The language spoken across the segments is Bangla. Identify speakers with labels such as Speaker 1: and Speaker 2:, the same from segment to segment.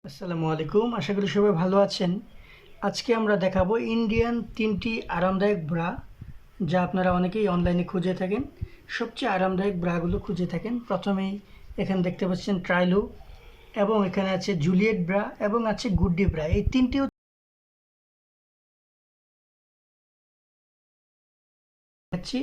Speaker 1: আসসালামু আলাইকুম, আশা করি সবাই ভালো আছেন। আজকে আমরা দেখাবো ইন্ডিয়ান 3টি আরামদায়ক ব্রা, যা আপনারা অনেকেই অনলাইনে খুঁজে থাকেন। সবচেয়ে আরামদায়ক ব্রাগুলো খুঁজে থাকেন। প্রথমেই এখানে দেখতে পাচ্ছেন ট্রাইলো, এবং এখানে আছে জুলিয়েট ব্রা এবং আছে গুড্ডি ব্রা। এই তিনটি দেখাচ্ছি।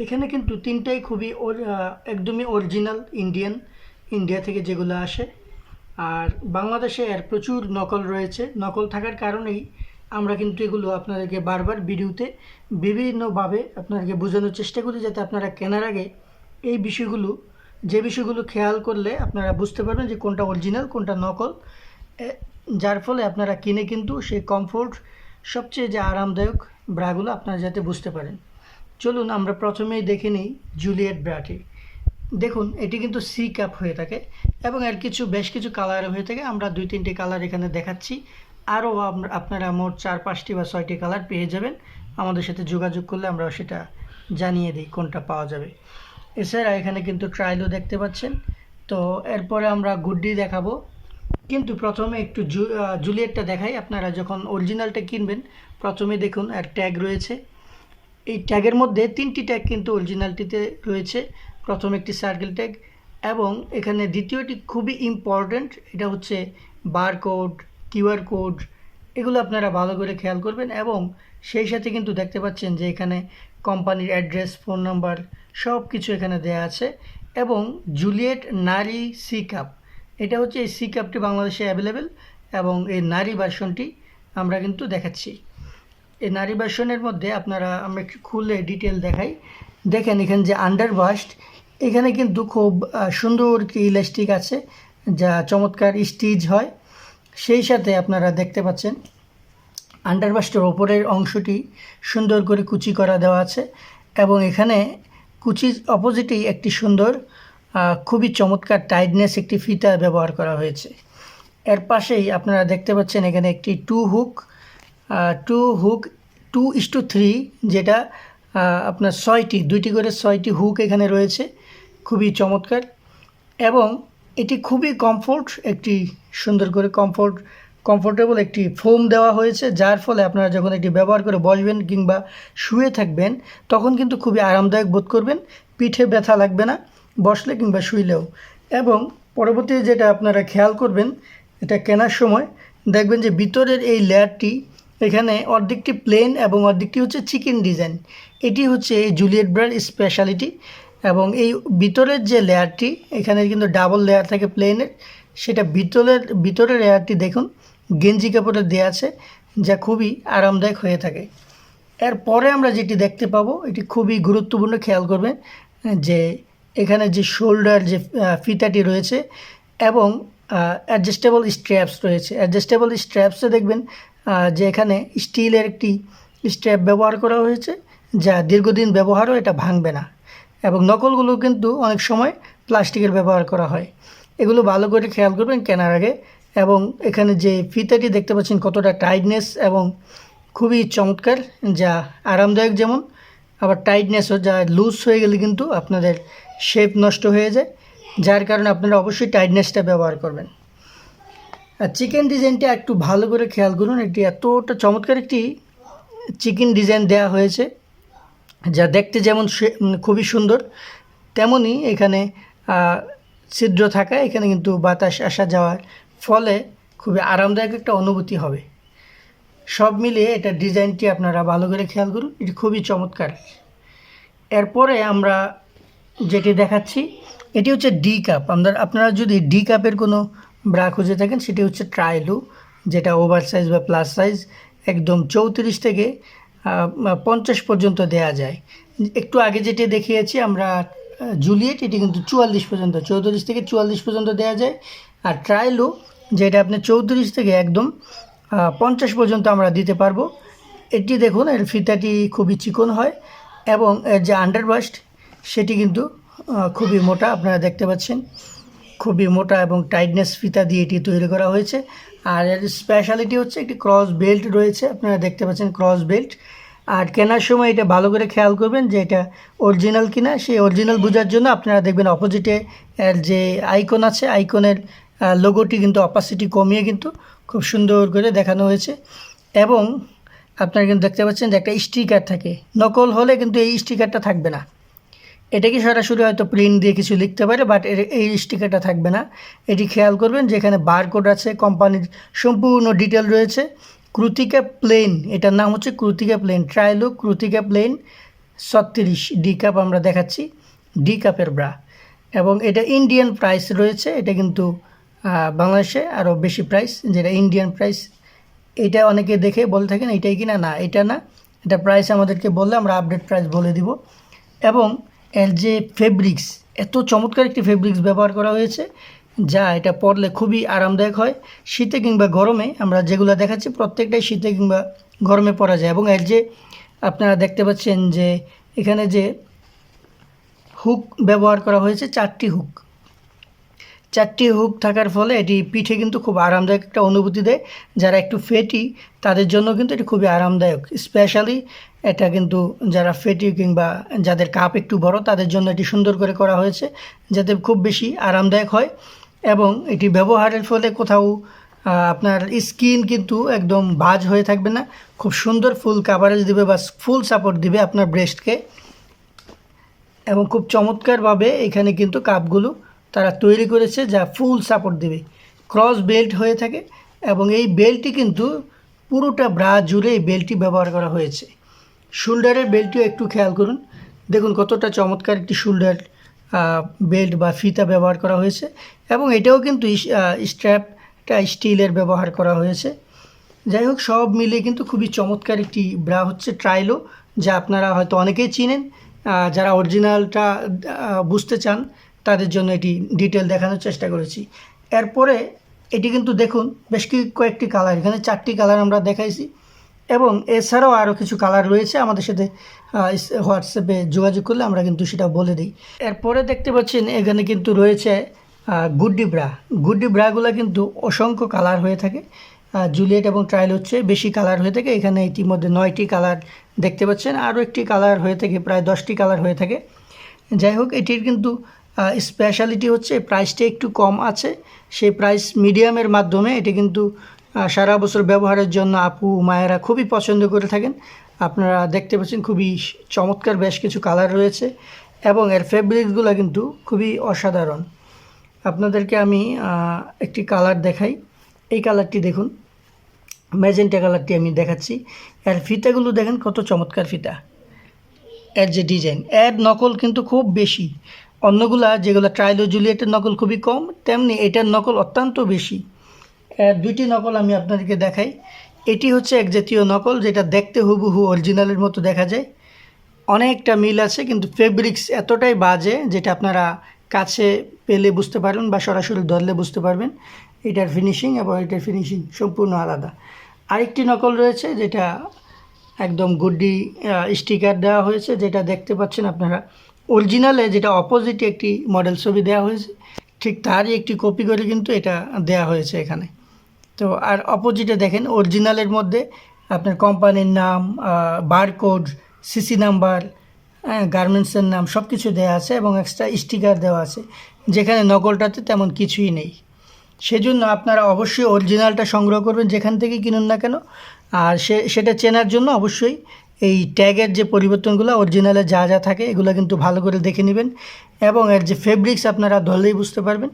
Speaker 1: এখানে কিন্তু তিনটাই খুবই একদমই অরিজিনাল ইন্ডিয়া থেকে যেগুলো আসে। আর বাংলাদেশে এর প্রচুর নকল রয়েছে। নকল থাকার কারণেই আমরা কিন্তু এগুলো আপনাদেরকে বারবার ভিডিওতে বিভিন্নভাবে আপনাদেরকে বোঝানোর চেষ্টা করি, যাতে আপনারা কেনার আগে এই বিষয়গুলো খেয়াল করলে আপনারা বুঝতে পারবেন যে কোনটা অরিজিনাল কোনটা নকল, যার ফলে আপনারা কিনে কিন্তু সেই কমফোর্ট, সবচেয়ে যে আরামদায়ক ব্রাগুলো আপনারা যাতে বুঝতে পারেন। চলুন আমরা প্রথমেই দেখে নিই জুলিয়েট ব্রাটি। দেখুন, এটি কিন্তু সি কাপ হয়ে থাকে এবং এর বেশ কিছু কালার হয়ে থাকে। আমরা 2-3টি কালার এখানে দেখাচ্ছি। আরও আপনারা মোট 4-5টি বা 6টি কালার পেয়ে যাবেন। আমাদের সাথে যোগাযোগ করলে আমরা সেটা জানিয়ে দিই কোনটা পাওয়া যাবে। এছাড়া এখানে কিন্তু ট্রাইলও দেখতে পাচ্ছেন। তো এরপরে আমরা গুড্ডি দেখাবো, কিন্তু প্রথমে একটু জুলিয়েটটা দেখাই। আপনারা যখন অরিজিনালটা কিনবেন, প্রথমে দেখুন এর ট্যাগ রয়েছে। এই ট্যাগের মধ্যে 3টি ট্যাগ কিন্তু অরিজিনালটিতে রয়েছে। প্রথম একটি সার্কেল ট্যাগ, এবং এখানে দ্বিতীয়টি খুবই ইম্পর্ট্যান্ট, এটা হচ্ছে বারকোড, কিউআর কোড। এগুলো আপনারা ভালো করে খেয়াল করবেন। এবং সেই সাথে কিন্তু দেখতে পাচ্ছেন যে এখানে কোম্পানির অ্যাড্রেস, ফোন নাম্বার সব কিছু এখানে দেয়া আছে। এবং জুলিয়েট নারী সি কাপ, এটা হচ্ছে এই সি কাপটি বাংলাদেশে অ্যাভেলেবেল, এবং এই নারী ভার্সনটি আমরা কিন্তু দেখাচ্ছি। এই নারী ভার্সনের মধ্যে আমরা একটু খুলে ডিটেল দেখাই। দেখেন এখানে যে আন্ডারবাস্ট, এখানে কিন্তু খুব সুন্দর একটি ইলাস্টিক আছে, যা চমৎকার স্টিচ হয়। সেই সাথে আপনারা দেখতে পাচ্ছেন আন্ডারবাস্টের ওপরের অংশটি সুন্দর করে কুচি করা দেওয়া আছে, এবং এখানে কুচির অপোজিটেই একটি সুন্দর খুবই চমৎকার টাইটনেস একটি ফিতা ব্যবহার করা হয়েছে। এর পাশেই আপনারা দেখতে পাচ্ছেন এখানে একটি টু হুক 2:3, যেটা আপনার 2টি করে 6টি হুক এখানে রয়েছে, খুবই চমৎকার। এবং এটি খুবই একটি সুন্দর করে কমফোর্টেবল একটি ফোম দেওয়া হয়েছে, যার ফলে আপনারা যখন এটি ব্যবহার করে বসবেন কিংবা শুয়ে থাকবেন, তখন কিন্তু খুবই আরামদায়ক বোধ করবেন। পিঠে ব্যথা লাগবে না বসলে কিংবা শুইলেও। এবং পরবর্তীতে যেটা আপনারা খেয়াল করবেন, এটা কেনার সময় দেখবেন যে ভিতরের এই লেয়ারটি, এখানে অর্ধেকটি প্লেন এবং অর্ধেকটি হচ্ছে চিকেন ডিজাইন। এটি হচ্ছে এই জুলিয়েট ব্রার স্পেশালিটি। এবং এই ভিতরের যে লেয়ারটি, এখানে কিন্তু ডাবল লেয়ার থাকে প্লেনের, সেটা ভিতরের লেয়ারটি দেখুন গেঞ্জি কাপড়ের দেওয়া আছে, যা খুবই আরামদায়ক হয়ে থাকে। এরপরে আমরা যেটি দেখতে পাবো, এটি খুবই গুরুত্বপূর্ণ, খেয়াল করবেন যে এখানে যে শোল্ডার যে ফিতাটি রয়েছে এবং অ্যাডজাস্টেবল স্ট্র্যাপস রয়েছে। অ্যাডজাস্টেবল স্ট্র্যাপসে দেখবেন যে এখানে স্টিলের একটি স্ট্র্যাপ ব্যবহার করা হয়েছে, যা দীর্ঘদিন ব্যবহারও এটা ভাঙবে না। এবং নকলগুলো কিন্তু অনেক সময় প্লাস্টিকের ব্যবহার করা হয়। এগুলো ভালো করে খেয়াল করবেন কেনার আগে। এবং এখানে যে ফিতাটি দেখতে পাচ্ছেন কতটা টাইটনেস এবং খুবই চমৎকার, যা আরামদায়ক, যেমন আবার টাইটনেসও, যা লুজ হয়ে গেলে কিন্তু আপনাদের শেপ নষ্ট হয়ে যায়, যার কারণে আপনারা অবশ্যই টাইটনেসটা ব্যবহার করবেন। আর চিকেন ডিজাইনটা একটু ভালো করে খেয়াল করুন। এটি এতটা চমৎকার একটি চিকেন ডিজাইন দেওয়া হয়েছে, যা দেখতে যেমন খুবই সুন্দর, তেমনি এখানে ছিদ্র থাকা, এখানে কিন্তু বাতাস আসা যাওয়ার ফলে খুবই আরামদায়ক একটা অনুভূতি হবে। সব মিলিয়ে এটা ডিজাইনটি আপনারা ভালো করে খেয়াল করুন, এটি খুবই চমৎকার। এরপরে আমরা যেটি দেখাচ্ছি, এটি হচ্ছে ডি কাপ। আপনারা যদি ডি কাপের কোনো ব্রা খুঁজে থাকেন, সেটি হচ্ছে ট্রাইলো, যেটা ওভার সাইজ বা প্লাস সাইজ, একদম 34 থেকে 50 পর্যন্ত দেয়া যায়। একটু আগে যেটি দেখিয়েছি আমরা জুলিয়েট, এটি কিন্তু 44 পর্যন্ত, 34 থেকে 44 পর্যন্ত দেওয়া যায়। আর ট্রাইলো, যেটা আপনি 34 থেকে একদম 50 পর্যন্ত আমরা দিতে পারবো। এটি দেখুন, এর ফিতাটি খুবই চিকন হয়, এবং এর যে আন্ডারবাস্ট, সেটি কিন্তু খুবই মোটা, আপনারা দেখতে পাচ্ছেন খুবই মোটা এবং টাইটনেস ফিতা দিয়ে এটি তৈরি করা হয়েছে। আর এর স্পেশালিটি হচ্ছে একটি ক্রস বেল্ট রয়েছে, আপনারা দেখতে পাচ্ছেন ক্রস বেল্ট। আর কেনার সময় এটা ভালো করে খেয়াল করবেন যে এটা অরিজিনাল কিনা। সেই অরিজিনাল বোঝার জন্য আপনারা দেখবেন অপোজিটে এর যে আইকন আছে, আইকনের লোগোটি কিন্তু অপাসিটি কমিয়ে কিন্তু খুব সুন্দর করে দেখানো হয়েছে। এবং আপনারা কিন্তু দেখতে পাচ্ছেন যে একটা স্টিকার থাকে, নকল হলে কিন্তু এই স্টিকারটা থাকবে না। এটা কি সরাসরি হয়তো প্রিন্ট দিয়ে কিছু লিখতে পারে, বাট এই স্টিকারটা থাকবে না। এটি খেয়াল করবেন যে এখানে বারকোড আছে, কোম্পানির সম্পূর্ণ ডিটেল রয়েছে। কৃতিকা প্লেন, এটার নাম হচ্ছে কৃতিকা প্লেন, ট্রাইলো কৃতিকা প্লেন 36 ডি কাপ আমরা দেখাচ্ছি, ডি কাপের ব্রা। এবং এটা ইন্ডিয়ান প্রাইস রয়েছে, এটা কিন্তু বাংলাদেশে আরও বেশি প্রাইস, যেটা ইন্ডিয়ান প্রাইস। এটা অনেকে দেখে বলে থাকেন এটাই কিনা, না এটা না, এটা প্রাইস আমাদেরকে বললে আমরা আপডেট প্রাইস বলে দিব। এবং এর যে ফেব্রিক্স, এত চমৎকার একটি ফেব্রিক্স ব্যবহার করা হয়েছে যা এটা পরলে খুবই আরামদায়ক হয়। শীতে কিংবা গরমে আমরা যেগুলো দেখাচ্ছি প্রত্যেকটাই শীতে কিংবা গরমে পরা যায়। এবং এর যে আপনারা দেখতে পাচ্ছেন যে এখানে যে হুক ব্যবহার করা হয়েছে, 4টি হুক থাকার ফলে এটি পিঠে কিন্তু খুব আরামদায়ক একটা অনুভূতি দেয়। যারা একটু ফেটি তাদের জন্য কিন্তু এটি খুবই আরামদায়ক। স্পেশালি এটা কিন্তু যারা ফেটি কিংবা যাদের কাপ একটু বড় তাদের জন্য এটি সুন্দর করে করা হয়েছে যাতে খুব বেশি আরামদায়ক হয়। এবং এটি ব্যবহারের ফলে কোথাও আপনার স্কিন কিন্তু একদম ভাঁজ হয়ে থাকবে না, খুব সুন্দর ফুল কাভারেজ দিবে বা ফুল সাপোর্ট দিবে আপনার ব্রেস্টকে। এবং খুব চমৎকারভাবে এখানে কিন্তু কাপগুলো তারা তৈরি করেছে যা ফুল সাপোর্ট দেবে, ক্রস বেল্ট হয়ে থাকে। এবং এই বেল্টটি কিন্তু পুরোটা ব্রা জুড়ে এই বেল্টটি ব্যবহার করা হয়েছে। শোল্ডারের বেল্টটিও একটু খেয়াল করুন, দেখুন কতটা চমৎকার একটি শোল্ডার বেল্ট বা ফিতা ব্যবহার করা হয়েছে। এবং এটাও কিন্তু স্ট্র্যাপটা স্টিলের ব্যবহার করা হয়েছে। যাই হোক, সব মিলিয়ে কিন্তু খুবই চমৎকার একটি ব্রা হচ্ছে ট্রাইলো, যা আপনারা হয়তো অনেকেই চিনেন। যারা অরিজিনালটা বুঝতে চান তাদের জন্য এটি ডিটেল দেখানোর চেষ্টা করেছি। এরপরে এটি কিন্তু দেখুন বেশ কয়েকটি কালার, এখানে 4টি কালার আমরা দেখাইছি। এবং এছাড়াও আরও কিছু কালার রয়েছে, আমাদের সাথে হোয়াটসঅ্যাপে যোগাযোগ করলে আমরা কিন্তু সেটা বলে দিই। এরপরে দেখতে পাচ্ছেন এখানে কিন্তু রয়েছে গুড্ডি ব্রাগুলো কিন্তু অসংখ্য কালার হয়ে থাকে। জুলিয়েট এবং ট্রায়াল হচ্ছে বেশি কালার হয়ে থাকে, এখানে ইতিমধ্যে 9টি কালার দেখতে পাচ্ছেন, আরও একটি কালার হয়ে থাকে, প্রায় 10টি কালার হয়ে থাকে। যাই হোক, এটির কিন্তু স্পেশালিটি হচ্ছে প্রাইসটা একটু কম আছে। সেই প্রাইস মিডিয়ামের মাধ্যমে এটি কিন্তু সারা বছর ব্যবহারের জন্য আপু মায়েরা খুবই পছন্দ করে থাকেন। আপনারা দেখতে পাচ্ছেন খুবই চমৎকার বেশ কিছু কালার রয়েছে এবং এর ফেব্রিক্সগুলো কিন্তু খুবই অসাধারণ। আপনাদেরকে আমি একটি কালার দেখাই, এই কালারটি দেখুন, ম্যাজেন্টা কালারটি আমি দেখাচ্ছি। এর ফিতাগুলো দেখেন কত চমৎকার ফিতা, এর যে ডিজাইন, এর নকল কিন্তু খুব বেশি। অন্যগুলা যেগুলো ট্রাইলো জুলিয়েটের নকল খুবই কম, তেমনি এটার নকল অত্যন্ত বেশি। এর 2টি নকল আমি আপনাদেরকে দেখাই। এটি হচ্ছে এক জাতীয় নকল যেটা দেখতে হুবহু অরিজিনালের মতো দেখা যায়, অনেকটা মিল আছে, কিন্তু ফেব্রিক্স এতটাই বাজে যেটা আপনারা কাছে পেলে বুঝতে পারবেন বা সরাসরি ধরলে বুঝতে পারবেন এটার ফিনিশিং এবং এটার ফিনিশিং সম্পূর্ণ আলাদা। আরেকটি নকল রয়েছে যেটা একদম গুড্ডি স্টিকার দেওয়া হয়েছে, যেটা দেখতে পাচ্ছেন আপনারা অরিজিনালে যেটা অপোজিটে একটি মডেল ছবি দেওয়া হয়েছে ঠিক তারই একটি কপি করে কিন্তু এটা দেওয়া হয়েছে এখানে। তো আর অপোজিটে দেখেন অরিজিনালের মধ্যে আপনার কোম্পানির নাম, বারকোড, সিসি নাম্বার, গার্মেন্টসের নাম সব কিছু দেওয়া আছে এবং এক্সট্রা স্টিকার দেওয়া আছে, যেখানে নকলটাতে তেমন কিছুই নেই। সেজন্য আপনারা অবশ্যই অরিজিনালটা সংগ্রহ করবেন যেখান থেকে কিনুন না কেন। আর সেটা চেনার জন্য অবশ্যই এই ট্যাগের যে পরিবর্তনগুলো অরিজিনালে যা যা থাকে এগুলো কিন্তু ভালো করে দেখে নেবেন এবং এর যে ফেব্রিক্স আপনারা ধরলেই বুঝতে পারবেন।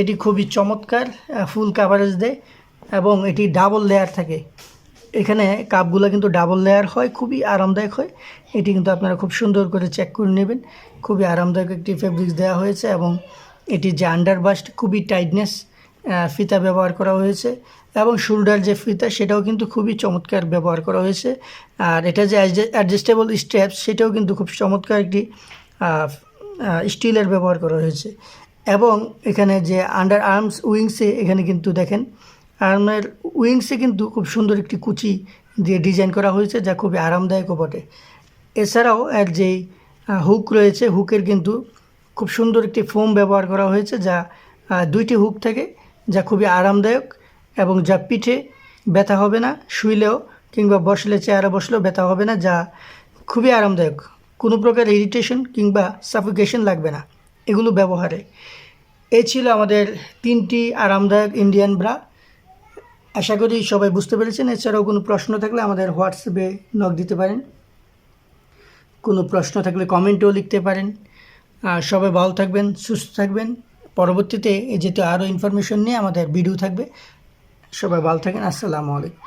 Speaker 1: এটি খুবই চমৎকার, ফুল কাভারেজ দেয় এবং এটি ডাবল লেয়ার থাকে। এখানে কাপগুলো কিন্তু ডাবল লেয়ার হয়, খুবই আরামদায়ক হয়। এটি কিন্তু আপনারা খুব সুন্দর করে চেক করে নেবেন, খুবই আরামদায়ক একটি ফেব্রিক্স দেওয়া হয়েছে এবং এটির যে আন্ডারবাস্ট খুবই টাইটনেস ফিতা ব্যবহার করা হয়েছে এবং শোল্ডার যে ফিতা সেটাও কিন্তু খুবই চমৎকার ব্যবহার করা হয়েছে। আর এটা যে অ্যাডজাস্টেবল স্ট্র্যাপস সেটাও কিন্তু খুব চমৎকার একটি স্টিলের ব্যবহার করা হয়েছে। এবং এখানে যে আন্ডার আর্মস উইংসে এখানে কিন্তু দেখেন আর্মের উইংসে কিন্তু খুব সুন্দর একটি কুচি দিয়ে ডিজাইন করা হয়েছে যা খুবই আরামদায়কও বটে। এছাড়াও এর যেই হুক রয়েছে, হুকের কিন্তু খুব সুন্দর একটি ফোম ব্যবহার করা হয়েছে যা 2টি হুক থাকে, যা খুবই আরামদায়ক এবং যা পিঠে ব্যথা হবে না, শুইলেও কিংবা বসলে চেয়ারে বসলেও ব্যথা হবে না, যা খুবই আরামদায়ক। কোনো প্রকার ইরিটেশন কিংবা সাফোকেশন লাগবে না এগুলো ব্যবহারে। এই ছিল আমাদের 3টি আরামদায়ক ইন্ডিয়ান ব্রা। আশা করি সবাই বুঝতে পেরেছেন। এছাড়াও কোনো প্রশ্ন থাকলে আমাদের হোয়াটসঅ্যাপে নক দিতে পারেন, কোনো প্রশ্ন থাকলে কমেন্টেও লিখতে পারেন। সবাই ভালো থাকবেন, সুস্থ থাকবেন। পরবর্তীতে যেহেতু আরও ইনফরমেশন নিয়ে আমাদের ভিডিও থাকবে। সবাই ভালো থাকেন। আসসালামু আলাইকুম।